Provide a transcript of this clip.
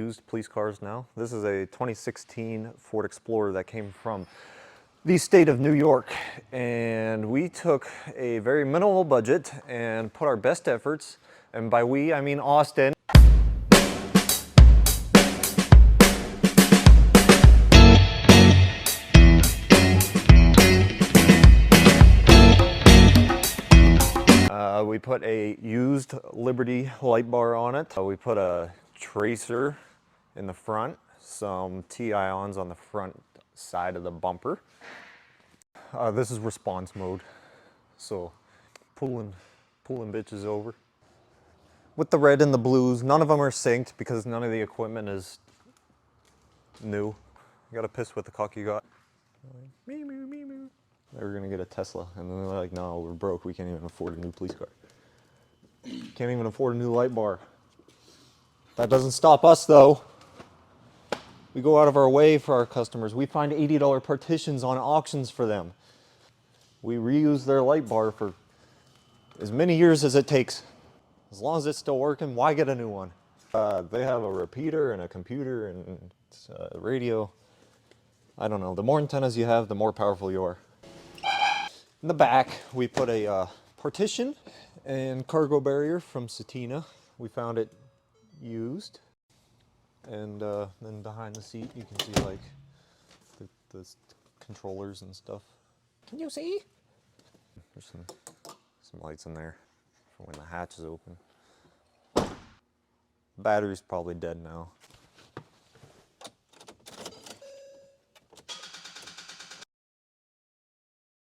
used police cars now. This is a 2016 Ford Explorer that came from the state of New York, and we took a very minimal budget and put our best efforts, and by we I mean Austin. We put a used Liberty light bar on it. We put a tracer in the front, some T-ions on the front side of the bumper. This is response mode, so pulling bitches over. With the red and the blues, none of them are synced because none of the equipment is new. You gotta piss with the cock you got. Me, me, me, me. They were gonna get a Tesla, and then they're like, no, we're broke, we can't even afford a new police car. Can't even afford a new light bar. That doesn't stop us though. We go out of our way for our customers. We find $80 partitions on auctions for them. We reuse their light bar for as many years as it takes. As long as it's still working, why get a new one? They have a repeater and a computer and a radio. I don't know, the more antennas you have, the more powerful you are. In the back, we put a partition and cargo barrier from Satina. We found it used. And then behind the seat, you can see like the controllers and stuff. Can you see? There's some lights in there for when the hatch is open. Battery's probably dead now.